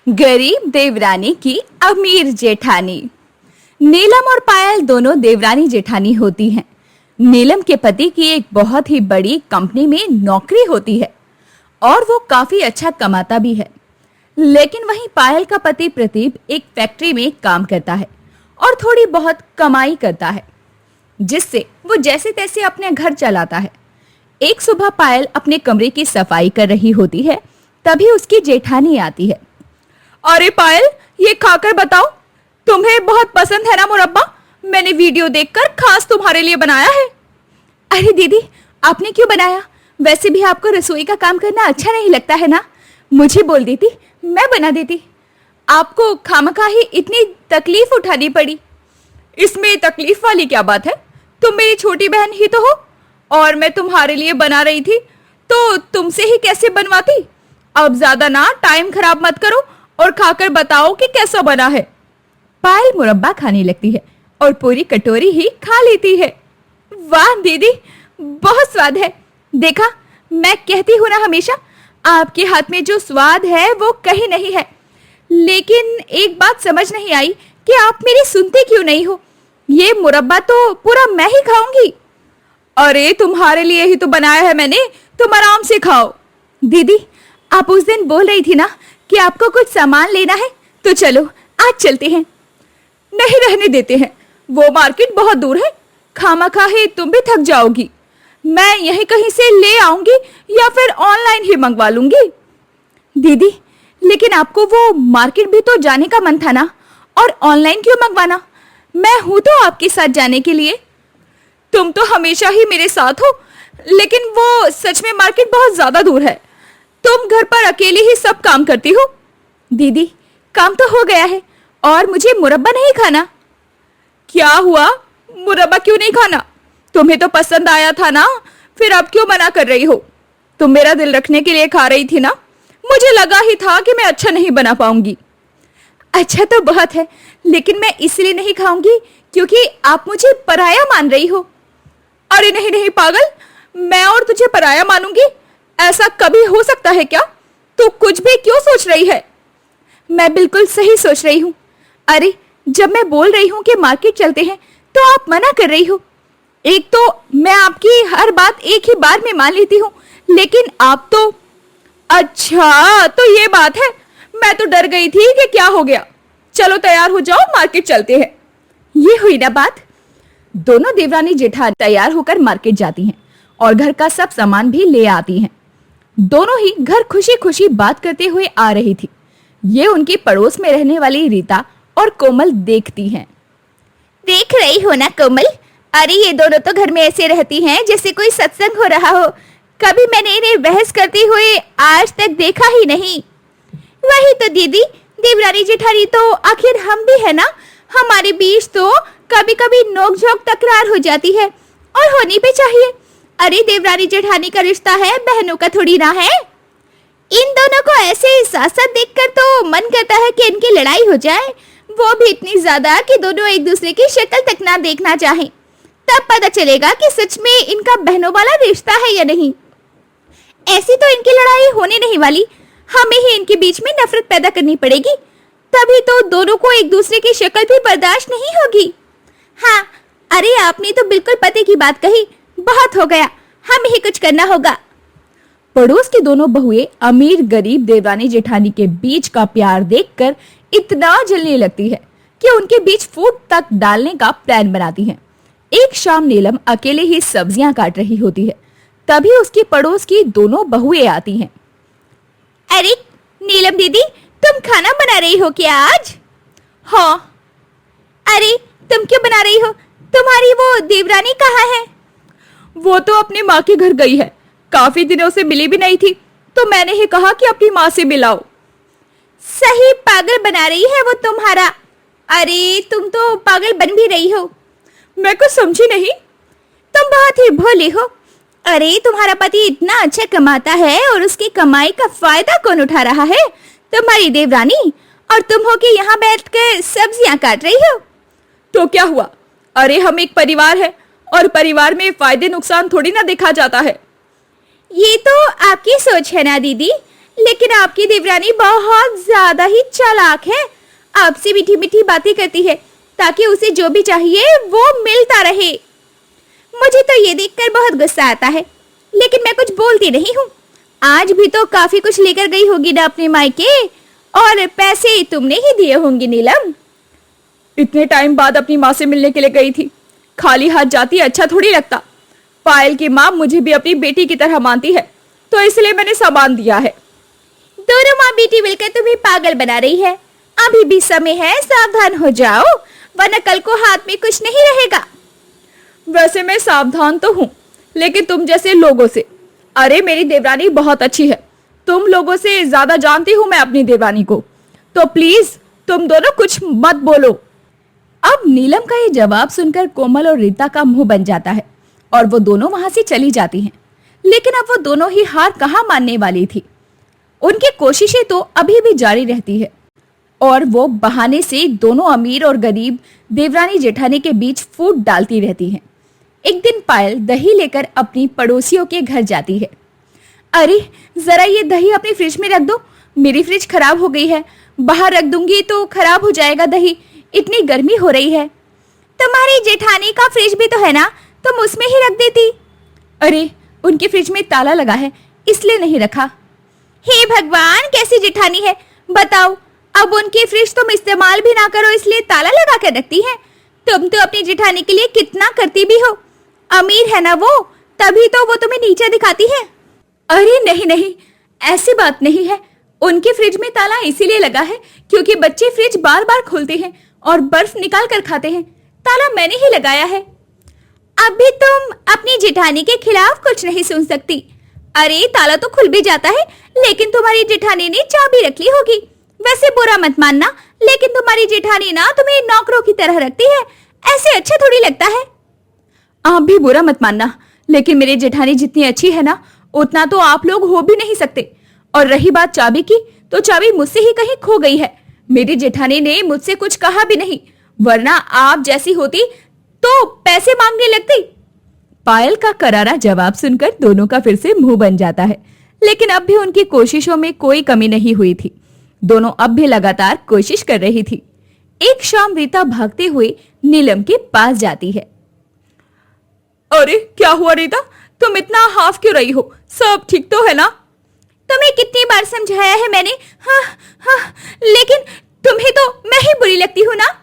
गरीब देवरानी की अमीर जेठानी। नीलम और पायल दोनों देवरानी जेठानी होती हैं। नीलम के पति की एक बहुत ही बड़ी कंपनी में नौकरी होती है और वो काफी अच्छा कमाता भी है। लेकिन वहीं पायल का पति प्रदीप एक फैक्ट्री में काम करता है और थोड़ी बहुत कमाई करता है, जिससे वो जैसे तैसे अपने घर चलाता है। एक सुबह पायल अपने कमरे की सफाई कर रही होती है, तभी उसकी जेठानी आती है। अरे पायल, ये खाकर बताओ, तुम्हें बहुत पसंद है ना मुरब्बा? मैंने वीडियो देखकर खास तुम्हारे लिए बनाया है। अरे दीदी, आपने क्यों बनाया? वैसे भी आपको रसोई का काम करना अच्छा नहीं लगता है ना? मुझे बोल देती, मैं बना देती। आपको खामखा ही इतनी तकलीफ उठानी पड़ी। इसमें तकलीफ वाली क्या बात है? तुम मेरी छोटी बहन ही तो हो और मैं तुम्हारे लिए बना रही थी, तो तुमसे ही कैसे बनवाती? अब ज्यादा ना टाइम खराब मत करो और खाकर बताओ कि कैसा बना है। पायल मुरब्बा खाने लगती है और पूरी कटोरी ही खा लेती है। वाह दीदी, बहुत स्वाद है। देखा, मैं कहती हूँ ना हमेशा, आपके हाथ में जो स्वाद है वो कहीं नहीं है। लेकिन एक बात समझ नहीं आई कि आप मेरी सुनते क्यों नहीं हो। ये मुरब्बा तो पूरा मैं ही खाऊंगी। अरे तुम्हारे लिए ही तो बनाया है मैंने, तुम आराम से खाओ। दीदी, आप उस दिन बोल रही थी ना कि आपको कुछ सामान लेना है, तो चलो आज चलते हैं। नहीं, रहने देते हैं, वो मार्केट बहुत दूर है, खामखा ही तुम भी थक जाओगी। मैं यहीं कहीं से ले आऊंगी या फिर ऑनलाइन ही मंगवा लूंगी। दीदी, लेकिन आपको वो मार्केट भी तो जाने का मन था ना, और ऑनलाइन क्यों मंगवाना? मैं हूं तो आपके साथ जाने के लिए। तुम तो हमेशा ही मेरे साथ हो, लेकिन वो सच में मार्केट बहुत ज्यादा दूर है। तुम घर पर अकेले ही सब काम करती हो। दीदी, काम तो हो गया है और मुझे मुरब्बा नहीं खाना। क्या हुआ? मुरब्बा क्यों नहीं खाना? तुम्हें तो पसंद आया था ना, फिर अब क्यों मना कर रही हो? तुम मेरा दिल रखने के लिए खा रही थी ना। मुझे लगा ही था कि मैं अच्छा नहीं बना पाऊंगी। अच्छा तो बहुत है, लेकिन मैं इसलिए नहीं खाऊंगी क्योंकि आप मुझे पराया मान रही हो। अरे नहीं नहीं पागल, मैं और तुझे पराया मानूंगी? ऐसा कभी हो सकता है क्या? तू कुछ भी क्यों सोच रही है? मैं बिल्कुल सही सोच रही हूँ। अरे, जब मैं बोल रही हूँ कि मार्केट चलते हैं, तो आप मना कर रही हो। एक तो मैं आपकी हर बात एक ही बार में मान लेती हूँ, लेकिन आप तो... अच्छा, तो ये बात है। मैं तो डर गई थी कि क्या हो गया। चलो तैयार हो जाओ, मार्केट चलते हैं। ये हुई ना बात। दोनों देवरानी जेठानी तैयार होकर मार्केट जाती हैं और घर का सब सामान भी ले आती हैं। दोनों ही घर खुशी खुशी बात करते हुए आ रही थी। ये उनकी पड़ोस में रहने वाली रीता और कोमल देखती हैं। देख रही हो ना कोमल, अरे ये दोनों तो घर में ऐसे रहती हैं जैसे कोई सत्संग हो रहा हो। कभी मैंने इन्हें बहस करते हुए आज तक देखा ही नहीं। वही तो दीदी, देवरानी जेठानी तो आखिर हम भी है ना। हमारे बीच तो कभी कभी नोक-झोंक तकरार हो जाती है और होनी भी चाहिए। अरे देवरानी जेठानी का रिश्ता है, बहनों का थोड़ी ना है। इन दोनों को ऐसे साथ साथ देखकर तो मन करता है कि इनकी लड़ाई हो जाए, वो भी इतनी ज्यादा कि दोनों एक दूसरे की शक्ल तक ना देखना चाहें। तब पता चलेगा कि सच में इनका बहनों वाला रिश्ता है या नहीं। ऐसी तो इनकी लड़ाई होने नहीं वाली, हमें ही इनके बीच में नफरत पैदा करनी पड़ेगी, तभी तो दोनों को एक दूसरे की शक्ल भी बर्दाश्त नहीं होगी। हाँ, अरे आपने तो बिल्कुल पते की बात कही। बहुत हो गया, हमें ही कुछ करना होगा। पड़ोस की दोनों बहुएं अमीर गरीब देवरानी जेठानी के बीच का प्यार देखकर इतना जलने लगती है कि उनके बीच फूट तक डालने का प्लान बनाती हैं। एक शाम नीलम अकेले ही सब्जियां काट रही होती है, तभी उसकी पड़ोस की दोनों बहुएं आती हैं। अरे नीलम दीदी, तुम खाना बना रही हो क्या आज? हाँ। अरे तुम क्यों बना रही हो? तुम्हारी वो देवरानी कहाँ है? वो तो अपनी माँ के घर गई है, काफी दिनों से मिली भी नहीं थी, तो मैंने ही कहा कि अपनी माँ से मिलाओ। सही पागल बना रही है वो तुम्हारा। अरे तुम तो पागल बन भी रही हो। मैं कुछ समझी नहीं। तुम बहुत ही भोली हो। अरे तुम्हारा पति इतना अच्छा कमाता है और उसकी कमाई का फायदा कौन उठा रहा है? तुम्हारी देवरानी, और तुम हो कि यहाँ बैठकर सब्जियां काट रही हो। तो क्या हुआ? अरे हम एक परिवार है और परिवार में फायदे नुकसान थोड़ी ना देखा जाता है। ये तो आपकी सोच है ना दीदी, लेकिन आपकी देवरानी बहुत ज्यादा ही चालाक है। आपसे मीठी मीठी बातें करती है ताकि उसे जो भी चाहिए वो मिलता रहे। मुझे तो ये देखकर बहुत गुस्सा आता है, लेकिन मैं कुछ बोलती नहीं हूँ। आज भी तो काफी कुछ लेकर गई होगी ना अपने मायके, और पैसे तुमने ही दिए होंगे नीलम। इतने टाइम बाद अपनी माँ से मिलने के लिए गई थी, खाली हाथ जाती अच्छा थोड़ी लगता। पायल की माँ मुझे भी अपनी बेटी की तरह मानती है, तो इसलिए मैंने सामान दिया है। दोनों माँ बेटी मिलकर तुम्हें पागल बना रही है। अभी भी समय है, सावधान हो जाओ, वरना कल को हाथ में कुछ नहीं रहेगा। वैसे मैं सावधान तो हूँ, लेकिन तुम जैसे लोगों से। अरे मेरी देवरानी बहुत अच्छी है, तुम लोगों से ज्यादा जानती हूँ मैं अपनी देवरानी को, तो प्लीज तुम दोनों कुछ मत बोलो। अब नीलम का ये जवाब सुनकर कोमल और रीता का मुंह बन जाता है और वो दोनों वहां से चली जाती हैं। लेकिन अब वो दोनों ही हार कहाँ मानने वाली थी। उनकी कोशिशें तो अभी भी जारी रहती है और वो बहाने से दोनों अमीर और गरीब देवरानी जेठानी के बीच फूट डालती रहती हैं। एक दिन पायल दही लेकर अपनी पड़ोसियों के घर जाती है। अरे जरा ये दही अपनी फ्रिज में रख दो, मेरी फ्रिज खराब हो गई है, बाहर रख दूंगी तो खराब हो जाएगा दही, इतनी गर्मी हो रही है। तुम्हारी जेठानी का फ्रिज भी तो है ना, तुम उसमें ही रख देती। अरे उनकी फ्रिज में ताला लगा है, इसलिए नहीं रखा। हे भगवान, कैसी जेठानी है बताओ। अब उनकी फ्रिज तुम इस्तेमाल भी ना करो इसलिए ताला लगा कर रखती है। तुम तो अपनी जेठानी के लिए कितना करती भी हो। अमीर है ना वो, तभी तो वो तुम्हें नीचा दिखाती है। अरे नहीं नहीं, ऐसी बात नहीं है। उनके फ्रिज में ताला इसीलिए लगा है क्योंकि बच्चे फ्रिज बार बार खोलते हैं और बर्फ निकाल कर खाते हैं। ताला मैंने ही लगाया है। अभी तुम अपनी जेठानी के खिलाफ कुछ नहीं सुन सकती। अरे ताला तो खुल भी जाता है, लेकिन तुम्हारी जेठानी ने चाबी रख ली होगी। वैसे बुरा मत मानना, लेकिन तुम्हारी जेठानी ना तुम्हें नौकरों की तरह रखती है, ऐसे अच्छा थोड़ी लगता है। आप भी बुरा मत मानना, लेकिन मेरी जेठानी जितनी अच्छी है ना, उतना तो आप लोग हो भी नहीं सकते। और रही बात चाबी की, तो चाबी मुझसे ही कहीं खो गई है। मेरी जेठानी ने मुझसे कुछ कहा भी नहीं, वरना आप जैसी होती तो पैसे मांगने लगती। पायल का करारा जवाब सुनकर दोनों का फिर से मुंह बन जाता है, लेकिन अब भी उनकी कोशिशों में कोई कमी नहीं हुई थी। दोनों अब भी लगातार कोशिश कर रही थी। एक शाम रीता भागते हुए नीलम के पास जाती है। अरे क्या हुआ रीता, तुम इतना हाफ क्यों रही हो? सब ठीक तो है ना? तुम्हें कितनी बार समझाया है मैंने। हाँ, हाँ, लेकिन तुम्हें तो मैं ही बुरी लगती हूँ ना।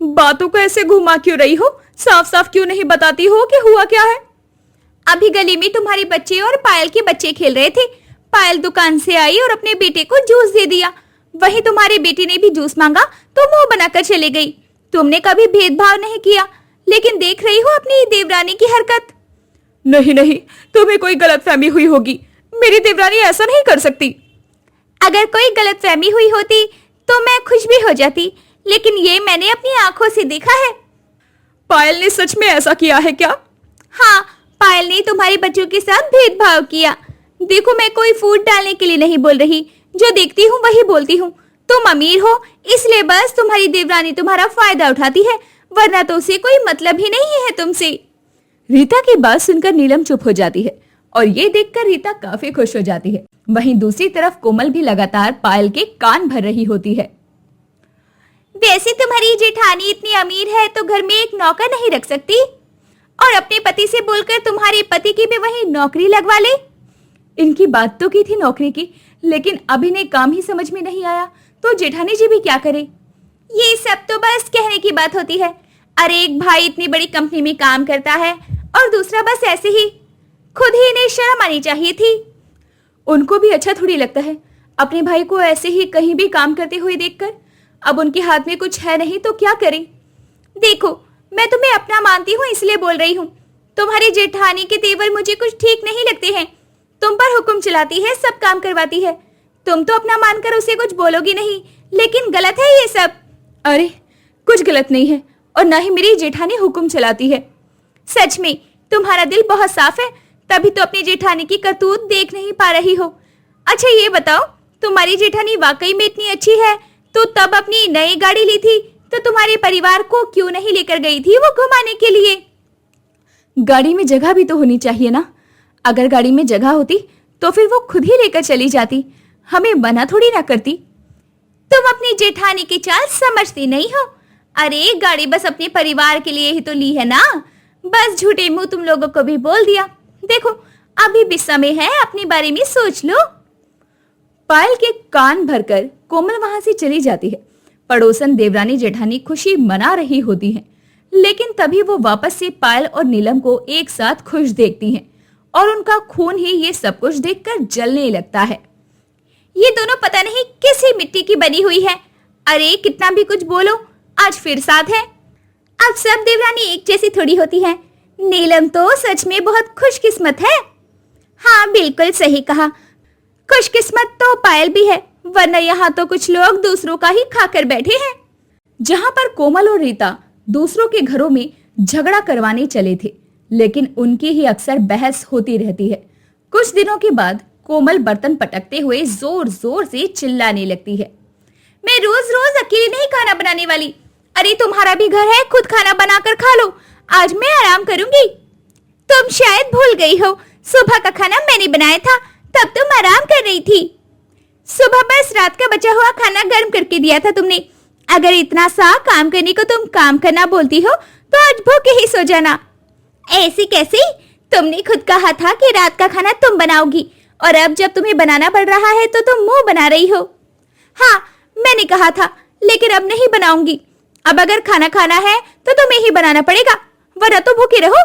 बातों को ऐसे घुमा क्यों रही हो? साफ साफ क्यों नहीं बताती हो कि हुआ क्या है? अभी गली में तुम्हारे बच्चे और पायल के बच्चे खेल रहे थे। पायल दुकान से आई और अपने बेटे को जूस दे दिया। वहीं तुम्हारे बेटे ने भी जूस मांगा तो मुंह बनाकर चले गई। तुमने कभी भेदभाव नहीं किया, लेकिन देख रही हो अपनी देवरानी की हरकत। नहीं नहीं, तुम्हें कोई गलतफहमी हुई होगी। मेरी देवरानी ऐसा नहीं कर सकती। अगर कोई गलतफहमी हुई होती तो मैं खुश भी हो जाती, लेकिन ये मैंने अपनी आंखों से देखा है। पायल ने सच में ऐसा किया है क्या? हाँ, पायल ने तुम्हारे बच्चों के साथ भेदभाव किया। देखो, मैं कोई फूट डालने के लिए नहीं बोल रही, जो देखती हूँ वही बोलती हूँ। तुम अमीर हो इसलिए बस तुम्हारी देवरानी तुम्हारा फायदा उठाती है, वरना तो उसे कोई मतलब ही नहीं है तुमसे। रीता की बात सुनकर नीलम चुप हो जाती है और ये देखकर रीता काफी खुश हो जाती है। वहीं दूसरी तरफ कोमल भी लगातार पायल के कान भर रही होती है। वैसे तुम्हारी जेठानी इतनी अमीर है तो घर में एक नौकर नहीं रख सकती और अपने पति से बोलकर तुम्हारे पति की भी वही नौकरी लगवा ले। इनकी बात तो की थी नौकरी की, लेकिन अभी ने काम ही समझ में नहीं आया, तो जेठानी जी भी क्या करे? ये सब तो बस कहने की बात होती है। अरे एक भाई इतनी बड़ी कंपनी में काम करता है और दूसरा बस ऐसे ही। खुद ही इन्हें शर्म आनी चाहिए थी। उनको भी अच्छा थोड़ी लगता है अपने भाई को ऐसे ही कहीं भी काम करते हुए देखकर। अब उनके हाथ में कुछ है नहीं तो क्या करें? देखो, मैं तुम्हें अपना मानती हूँ इसलिए बोल रही हूँ। तुम्हारी जेठानी के तेवर मुझे कुछ ठीक नहीं लगते हैं। तुम पर हुक्म चलाती है, सब काम करवाती है। तुम तो अपना मानकर उसे कुछ बोलोगी नहीं, लेकिन गलत है ये सब। अरे कुछ गलत नहीं है, और ना ही मेरी जेठानी हुक्म चलाती है। सच में तुम्हारा दिल बहुत साफ है, तभी तो अपनी जेठानी की करतूत देख नहीं पा रही हो। अच्छा ये बताओ, तुम्हारी जेठानी वाकई में इतनी अच्छी है तो तब अपनी नई गाड़ी ली थी तो तुम्हारे परिवार को क्यों नहीं लेकर गई थी वो घुमाने के लिए? गाड़ी में जगह भी तो होनी चाहिए ना। अगर गाड़ी में जगह होती तो फिर वो खुद ही लेकर चली जाती, हमें मना थोड़ी ना करती। तुम अपनी जेठानी की चाल समझती नहीं हो। अरे गाड़ी बस अपने परिवार के लिए ही तो ली है ना, बस झूठे मुंह तुम लोगों को भी बोल दिया। देखो अभी भी समय है, अपने बारे में सोच लो। पायल के कान भरकर कोमल वहां से चली जाती है। पड़ोसन देवरानी जेठानी खुशी मना रही होती हैं, लेकिन तभी वो वापस से पायल और नीलम को एक साथ खुश देखती हैं और उनका खून ही ये सब कुछ देखकर जलने लगता है। ये दोनों पता नहीं किसी मिट्टी की बनी हुई है। अरे कितना भी कुछ बोलो, आज फिर साथ है। अब सब देवरानी एक जैसी थोड़ी होती है। नीलम तो सच में बहुत खुशकिस्मत है। हाँ बिल्कुल सही कहा, खुशकिस्मत तो पायल भी है, वरना यहाँ तो कुछ लोग दूसरों का ही खाकर बैठे हैं। जहां पर कोमल और रीता दूसरों के घरों में झगड़ा करवाने चले थे, लेकिन उनकी ही अक्सर बहस होती रहती है। कुछ दिनों के बाद कोमल बर्तन पटकते हुए जोर जोर से चिल्लाने लगती है। मैं रोज रोज अकेले नहीं खाना बनाने वाली। अरे तुम्हारा भी घर है, खुद खाना बनाकर खा लो। आज मैं आराम करूंगी। तुम शायद भूल गई हो, सुबह का खाना मैंने बनाया था, तब तुम आराम कर रही थी। सुबह बस रात का बचा हुआ खाना गर्म करके दिया था तुमने। अगर इतना सा काम करने को तुम काम करना बोलती हो तो आज भूखे ही सो जाना। ऐसे कैसे? तुमने खुद कहा था कि रात का खाना तुम बनाओगी, और अब जब तुम्हें बनाना पड़ रहा है तो तुम मुंह बना रही हो। हाँ मैंने कहा था, लेकिन अब नहीं बनाऊंगी। अब अगर खाना खाना है तो तुम्हें ही बनाना पड़ेगा, वरना तो भूखे रहो।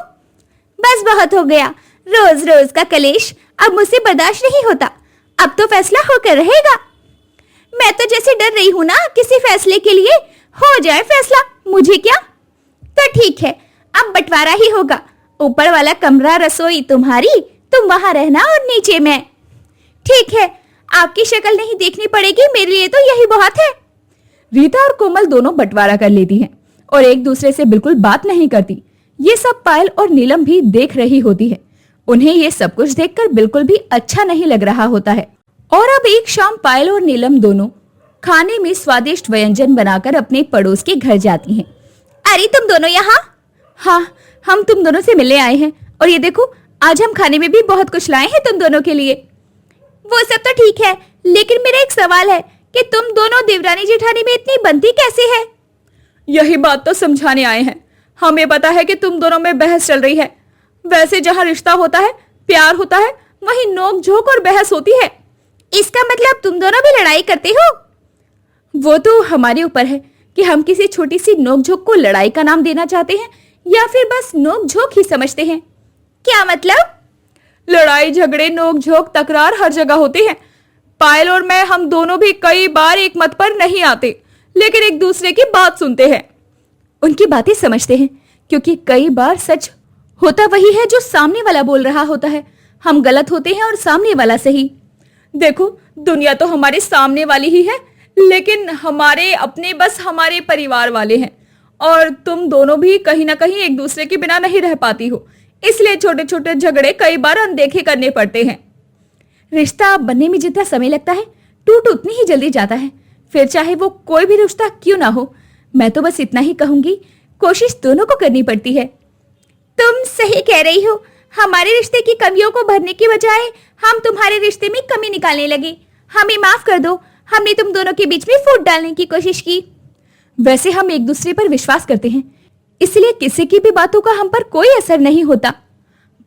बस बहुत हो गया, रोज रोज का कलेश अब मुझसे बर्दाश्त नहीं होता। अब तो फैसला होकर रहेगा। मैं तो जैसे डर रही हूँ ना किसी फैसले के लिए, हो जाए फैसला, मुझे क्या। तो ठीक है, अब बंटवारा ही होगा। ऊपर वाला कमरा रसोई तुम्हारी, तुम वहां रहना और नीचे मैं। ठीक है, आपकी शक्ल नहीं देखनी पड़ेगी, मेरे लिए तो यही बहुत है। रीता और कोमल दोनों बंटवारा कर लेती हैं और एक दूसरे से बिल्कुल बात नहीं करती। ये सब पायल और नीलम भी देख रही होती है। उन्हें ये सब कुछ देखकर बिल्कुल भी अच्छा नहीं लग रहा होता है। और अब एक शाम पायल और नीलम दोनों खाने में स्वादिष्ट व्यंजन बनाकर अपने पड़ोस के घर जाती हैं। अरे तुम दोनों यहाँ? हाँ, हम तुम दोनों से मिलने आए हैं, और ये देखो आज हम खाने में भी बहुत कुछ लाए हैं तुम दोनों के लिए। वो सब तो ठीक है, लेकिन मेरा एक सवाल है कि तुम दोनों देवरानी जेठानी में इतनी बनती कैसे है? यही बात तो समझाने आए हैं। हमें पता है कि तुम दोनों में बहस चल रही है। वैसे जहाँ रिश्ता होता है, प्यार होता है, वहीं नोक झोंक और बहस होती है। इसका मतलब तुम दोनों भी लड़ाई करते हो? वो तो हमारे ऊपर है कि हम किसी छोटी सी नोक झोंक को लड़ाई का नाम देना चाहते हैं या फिर बस नोक झोंक ही समझते हैं। क्या मतलब? लड़ाई झगड़े नोक झोंक तकरार हर जगह होती है। पायल और मैं, हम दोनों भी कई बार एक मत पर नहीं आते, लेकिन एक दूसरे की बात सुनते हैं, उनकी बातें समझते हैं, क्योंकि कई बार सच होता वही है जो सामने वाला बोल रहा होता है। हम गलत होते हैं और सामने वाला सही। देखो दुनिया तो हमारे सामने वाली ही है, लेकिन हमारे अपने बस हमारे परिवार वाले हैं, और तुम दोनों भी कहीं ना कहीं एक दूसरे के बिना नहीं रह पाती हो, इसलिए छोटे छोटे झगड़े कई बार अनदेखे करने पड़ते हैं। रिश्ता बनने में जितना समय लगता है, टूट उतनी ही जल्दी जाता है, फिर चाहे वो कोई भी रिश्ता क्यों ना हो। मैं तो बस इतना ही कहूंगी, कोशिश दोनों को करनी पड़ती है। तुम सही कह रही हो। हमारे रिश्ते की कमियों को भरने की बजाय हम तुम्हारे रिश्ते में कमी निकालने लगे। हमें माफ कर दो, हमने तुम दोनों के बीच में फूट डालने की कोशिश की। वैसे हम एक दूसरे पर विश्वास करते हैं, इसलिए किसी की भी बातों का हम पर कोई असर नहीं होता।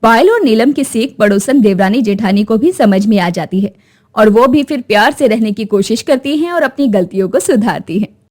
पायल और नीलम की सीख पड़ोसन देवरानी जेठानी को भी समझ में आ जाती है, और वो भी फिर प्यार से रहने की कोशिश करती हैं और अपनी गलतियों को सुधारती हैं।